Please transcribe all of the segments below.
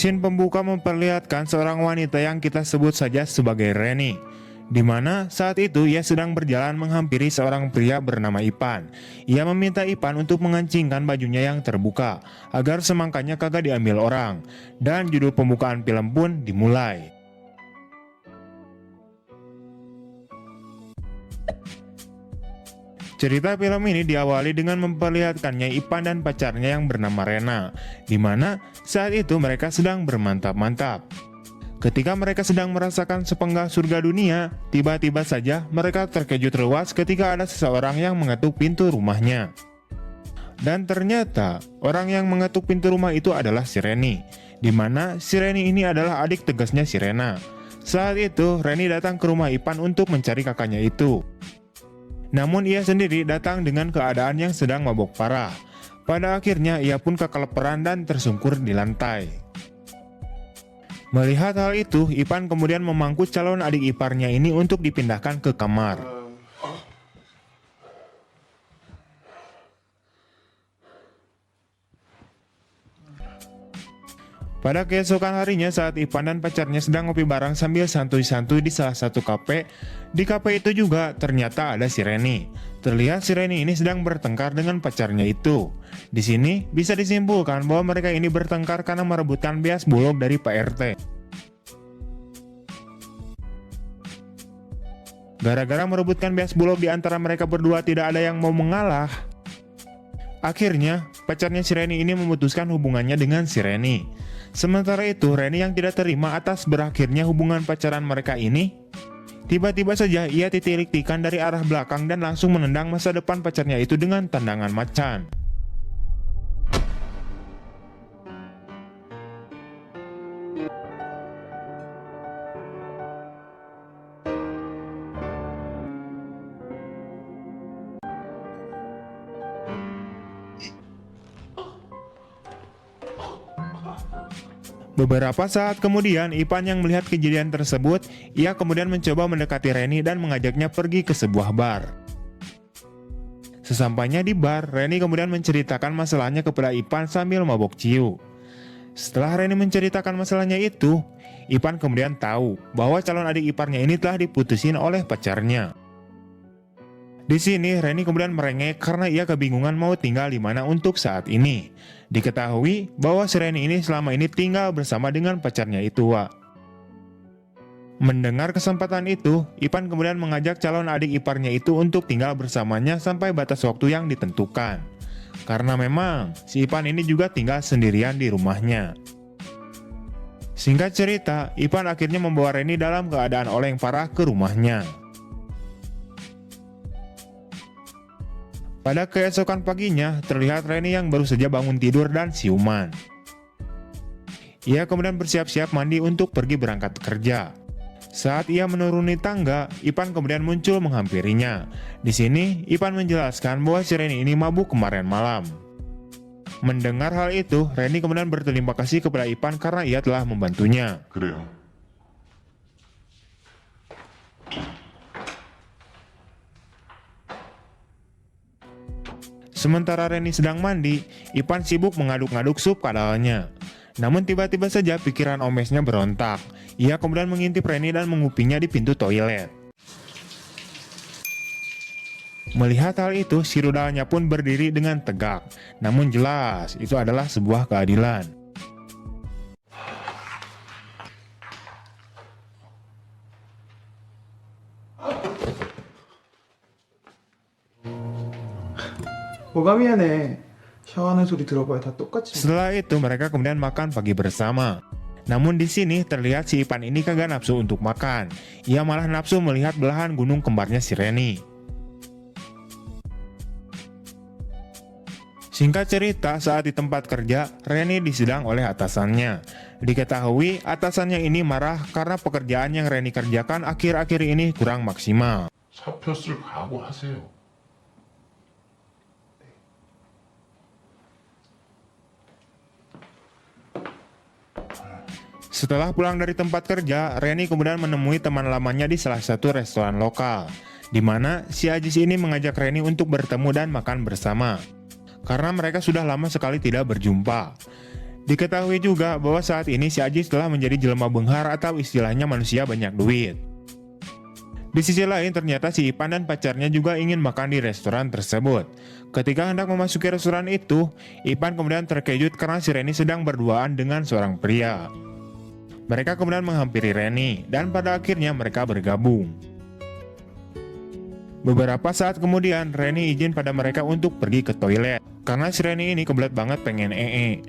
Scene pembuka memperlihatkan seorang wanita yang kita sebut saja sebagai Reni, di mana saat itu ia sedang berjalan menghampiri seorang pria bernama Ipan. Ia meminta Ipan untuk mengencingkan bajunya yang terbuka agar semangkanya kagak diambil orang, dan judul pembukaan film pun dimulai. Cerita film ini diawali dengan memperlihatkannya Ipan dan pacarnya yang bernama Rena, di mana saat itu mereka sedang bermantap-mantap. Ketika mereka sedang merasakan sepenggal surga dunia, tiba-tiba saja mereka terkejut luas ketika ada seseorang yang mengetuk pintu rumahnya. Dan ternyata orang yang mengetuk pintu rumah itu adalah si Reni, di mana si Reni ini adalah adik tegasnya si Rena. Saat itu Reni datang ke rumah Ipan untuk mencari kakaknya itu. Namun ia sendiri datang dengan keadaan yang sedang mabok parah. Pada akhirnya ia pun kekeleperan dan tersungkur di lantai. Melihat hal itu, Ipan kemudian memangku calon adik iparnya ini untuk dipindahkan ke kamar. Pada keesokan harinya saat Ipan dan pacarnya sedang ngopi bareng sambil santuy-santuy di salah satu kafe, di kafe itu juga ternyata ada si Reni. Terlihat si Reni ini sedang bertengkar dengan pacarnya itu. Di sini bisa disimpulkan bahwa mereka ini bertengkar karena merebutkan bias bulog dari Pak RT. Gara-gara merebutkan bias bulog di antara mereka berdua tidak ada yang mau mengalah. Akhirnya, pacarnya si Reni ini memutuskan hubungannya dengan si Reni. Sementara itu, Reni yang tidak terima atas berakhirnya hubungan pacaran mereka ini, tiba-tiba saja ia titilik-tikan dari arah belakang dan langsung menendang masa depan pacarnya itu dengan tendangan macan. Beberapa saat kemudian, Ipan yang melihat kejadian tersebut, ia kemudian mencoba mendekati Reni dan mengajaknya pergi ke sebuah bar. Sesampainya di bar, Reni kemudian menceritakan masalahnya kepada Ipan sambil mabok ciu. Setelah Reni menceritakan masalahnya itu, Ipan kemudian tahu bahwa calon adik iparnya ini telah diputusin oleh pacarnya. Di sini Reni kemudian merengek karena ia kebingungan mau tinggal di mana untuk saat ini. Diketahui bahwa si Reni ini selama ini tinggal bersama dengan pacarnya itu, Wak. Mendengar kesempatan itu, Ipan kemudian mengajak calon adik iparnya itu untuk tinggal bersamanya sampai batas waktu yang ditentukan. Karena memang si Ipan ini juga tinggal sendirian di rumahnya. Singkat cerita, Ipan akhirnya membawa Reni dalam keadaan oleng parah ke rumahnya. Pada keesokan paginya, terlihat Reni yang baru saja bangun tidur dan siuman. Ia kemudian bersiap-siap mandi untuk pergi berangkat kerja. Saat ia menuruni tangga, Ipan kemudian muncul menghampirinya. Di sini, Ipan menjelaskan bahwa si Reni ini mabuk kemarin malam. Mendengar hal itu, Reni kemudian berterima kasih kepada Ipan karena ia telah membantunya. 그래요. Sementara Reni sedang mandi, Ipan sibuk mengaduk-ngaduk sup kadalnya. Namun tiba-tiba saja pikiran omesnya berontak. Ia kemudian mengintip Reni dan mengupinya di pintu toilet. Melihat hal itu, si rudalnya pun berdiri dengan tegak. Namun jelas, itu adalah sebuah keadilan. 뭐가 미안해. 샤워하는 소리 들어봐야 다 똑같이. Setelah itu mereka kemudian makan pagi bersama. Namun di sini terlihat si Ipan ini kagak nafsu untuk makan. Ia malah nafsu melihat belahan gunung kembarnya si Reni. Singkat cerita, saat di tempat kerja, Reni disidang oleh atasannya. Diketahui atasannya ini marah karena pekerjaan yang Reni kerjakan akhir-akhir ini kurang maksimal. 사표 쓸 각오하세요. Setelah pulang dari tempat kerja, Reni kemudian menemui teman lamanya di salah satu restoran lokal, di mana si Ajis ini mengajak Reni untuk bertemu dan makan bersama, karena mereka sudah lama sekali tidak berjumpa. Diketahui juga bahwa saat ini si Ajis telah menjadi jelema benghar atau istilahnya manusia banyak duit. Di sisi lain ternyata si Ipan dan pacarnya juga ingin makan di restoran tersebut. Ketika hendak memasuki restoran itu, Ipan kemudian terkejut karena si Reni sedang berduaan dengan seorang pria. Mereka kemudian menghampiri Reni dan pada akhirnya mereka bergabung. Beberapa saat kemudian Reni izin pada mereka untuk pergi ke toilet karena si Reni ini kebelet banget pengen ee.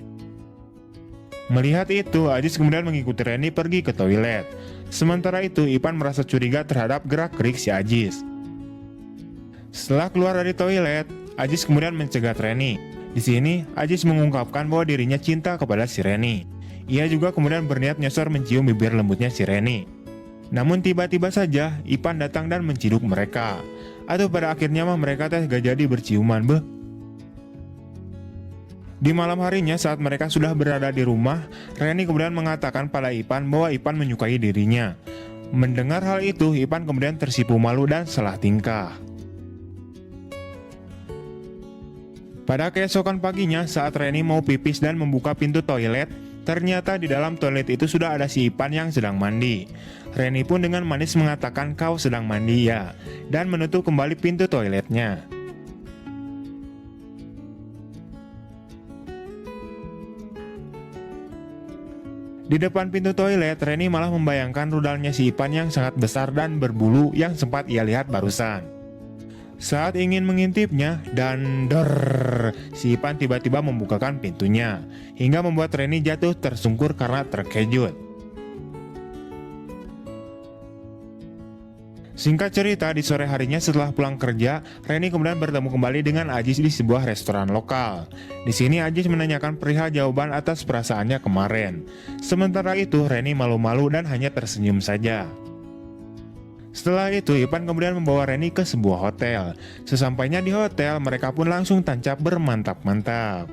Melihat itu, Ajis kemudian mengikuti Reni pergi ke toilet. Sementara itu, Ipan merasa curiga terhadap gerak-gerik si Ajis. Setelah keluar dari toilet, Ajis kemudian mencegat Reni. Di sini, Ajis mengungkapkan bahwa dirinya cinta kepada si Reni. Ia juga kemudian berniat nyosor mencium bibir lembutnya si Reni. Namun tiba-tiba saja, Ipan datang dan menciduk mereka. Atau pada akhirnya mah mereka teh gak jadi berciuman, beh. Di malam harinya saat mereka sudah berada di rumah, Reni kemudian mengatakan pada Ipan bahwa Ipan menyukai dirinya. Mendengar hal itu, Ipan kemudian tersipu malu dan salah tingkah. Pada keesokan paginya saat Reni mau pipis dan membuka pintu toilet, ternyata di dalam toilet itu sudah ada si Ipan yang sedang mandi. Reni pun dengan manis mengatakan kau sedang mandi ya, dan menutup kembali pintu toiletnya. Di depan pintu toilet, Reni malah membayangkan rudalnya si Ipan yang sangat besar dan berbulu yang sempat ia lihat barusan. Saat ingin mengintipnya, dan si Ipan tiba-tiba membukakan pintunya, hingga membuat Reni jatuh tersungkur karena terkejut. Singkat cerita, di sore harinya setelah pulang kerja, Reni kemudian bertemu kembali dengan Ajis di sebuah restoran lokal. Di sini Ajis menanyakan perihal jawaban atas perasaannya kemarin. Sementara itu, Reni malu-malu dan hanya tersenyum saja. Setelah itu, Ipan kemudian membawa Reni ke sebuah hotel. Sesampainya di hotel, mereka pun langsung tancap bermantap-mantap.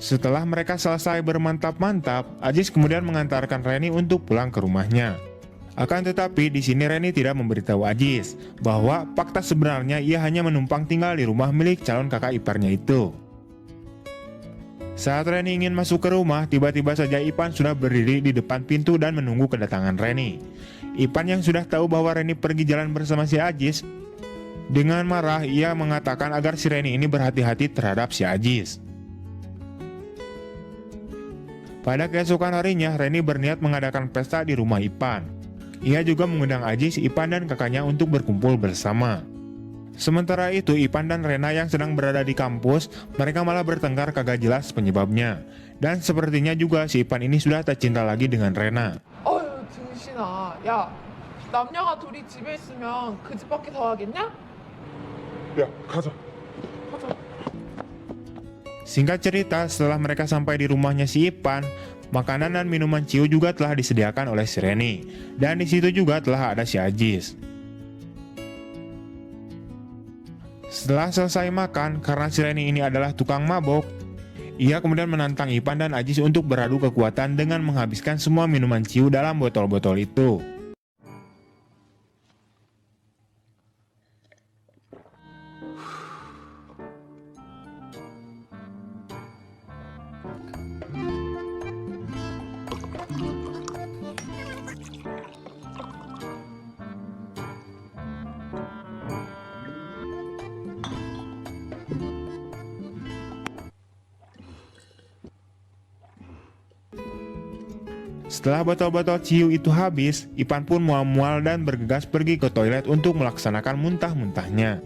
Setelah mereka selesai bermantap-mantap, Ajis kemudian mengantarkan Reni untuk pulang ke rumahnya. Akan tetapi di sini Reni tidak memberitahu Ajis bahwa fakta sebenarnya ia hanya menumpang tinggal di rumah milik calon kakak iparnya itu. Saat Reni ingin masuk ke rumah, tiba-tiba saja Ipan sudah berdiri di depan pintu dan menunggu kedatangan Reni. Ipan yang sudah tahu bahwa Reni pergi jalan bersama si Ajis, dengan marah ia mengatakan agar si Reni ini berhati-hati terhadap si Ajis. Pada keesokan harinya, Reni berniat mengadakan pesta di rumah Ipan. Ia juga mengundang Ajis, Ipan, dan kakaknya untuk berkumpul bersama. Sementara itu, Ipan dan Rena yang sedang berada di kampus, mereka malah bertengkar kagak jelas penyebabnya. Dan sepertinya juga si Ipan ini sudah tak cinta lagi dengan Rena. 어휴 등신아 야 남녀가 둘이 집에 있으면 그 집밖에 더 하겠냐? 야, 가자. Singkat cerita, setelah mereka sampai di rumahnya si Ipan, makanan dan minuman ciu juga telah disediakan oleh si Reni. Dan di situ juga telah ada si Ajis. Setelah selesai makan, karena si Reni ini adalah tukang mabok, ia kemudian menantang Ipan dan Ajis untuk beradu kekuatan dengan menghabiskan semua minuman ciu dalam botol-botol itu. Setelah botol-botol ciu itu habis, Ipan pun mual-mual dan bergegas pergi ke toilet untuk melaksanakan muntah-muntahnya.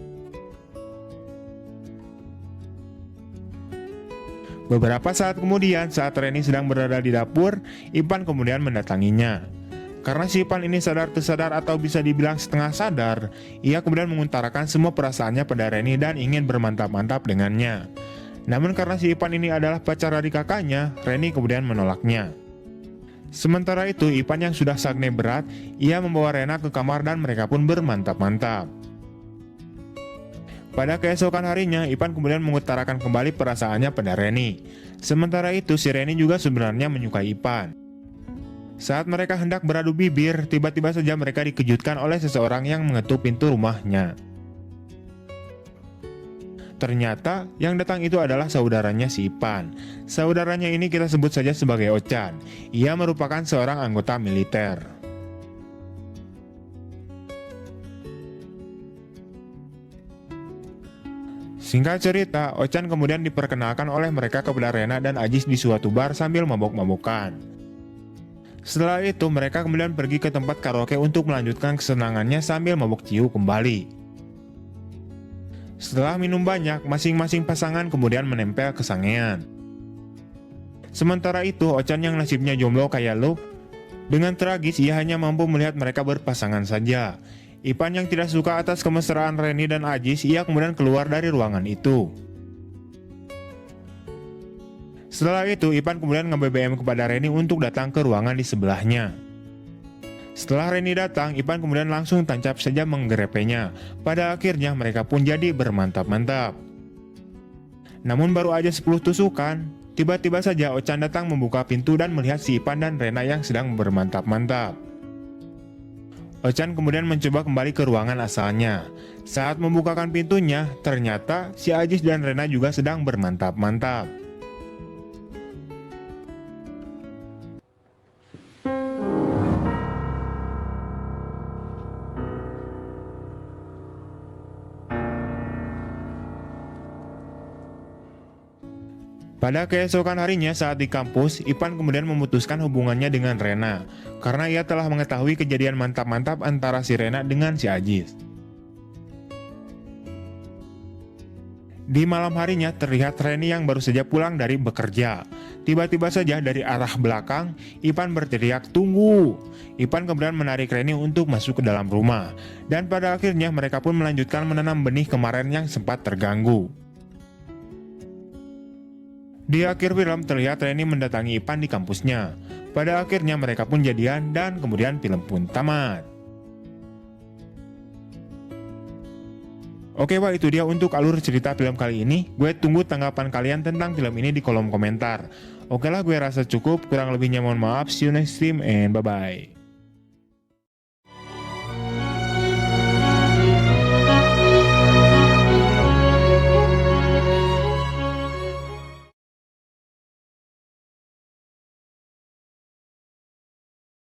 Beberapa saat kemudian, saat Reni sedang berada di dapur, Ipan kemudian mendatanginya. Karena si Ipan ini sadar tersadar atau bisa dibilang setengah sadar, ia kemudian mengutarakan semua perasaannya pada Reni dan ingin bermantap-mantap dengannya. Namun karena si Ipan ini adalah pacar dari kakaknya, Reni kemudian menolaknya. Sementara itu, Ipan yang sudah sagne berat, ia membawa Rena ke kamar dan mereka pun bermantap-mantap. Pada keesokan harinya, Ipan kemudian mengutarakan kembali perasaannya pada Reni. Sementara itu, si Reni juga sebenarnya menyukai Ipan. Saat mereka hendak beradu bibir, tiba-tiba saja mereka dikejutkan oleh seseorang yang mengetuk pintu rumahnya. Ternyata yang datang itu adalah saudaranya si Ipan. Saudaranya ini kita sebut saja sebagai Ochan. Ia merupakan seorang anggota militer. Singkat cerita, Ochan kemudian diperkenalkan oleh mereka kepada Rena dan Ajis di suatu bar sambil mabok-mabokan. Setelah itu, mereka kemudian pergi ke tempat karaoke untuk melanjutkan kesenangannya sambil mabok ciu kembali. Setelah minum banyak, masing-masing pasangan kemudian menempel ke sangean. Sementara itu, Ochan yang nasibnya jomblo kayak lo, dengan tragis ia hanya mampu melihat mereka berpasangan saja. Ipan yang tidak suka atas kemesraan Reni dan Ajis, ia kemudian keluar dari ruangan itu. Setelah itu, Ipan kemudian nge-BBM kepada Reni untuk datang ke ruangan di sebelahnya. Setelah Reni datang, Ipan kemudian langsung tancap saja menggerepenya. Pada akhirnya mereka pun jadi bermantap-mantap. Namun baru aja 10 tusukan, tiba-tiba saja Ochan datang membuka pintu dan melihat si Ipan dan Rena yang sedang bermantap-mantap. Ochan kemudian mencoba kembali ke ruangan asalnya. Saat membukakan pintunya, ternyata si Ajis dan Rena juga sedang bermantap-mantap. Pada keesokan harinya saat di kampus, Ipan kemudian memutuskan hubungannya dengan Rena karena ia telah mengetahui kejadian mantap-mantap antara si Rena dengan si Ajis. Di malam harinya terlihat Reni yang baru saja pulang dari bekerja. Tiba-tiba saja dari arah belakang, Ipan berteriak, "Tunggu!" Ipan kemudian menarik Reni untuk masuk ke dalam rumah. Dan pada akhirnya mereka pun melanjutkan menanam benih kemarin yang sempat terganggu. Di akhir film terlihat Reni mendatangi Ipan di kampusnya. Pada akhirnya mereka pun jadian dan kemudian film pun tamat. Oke Pak, itu dia untuk alur cerita film kali ini. Gue tunggu tanggapan kalian tentang film ini di kolom komentar. Oke lah, gue rasa cukup. Kurang lebihnya mohon maaf. See you next time and bye-bye.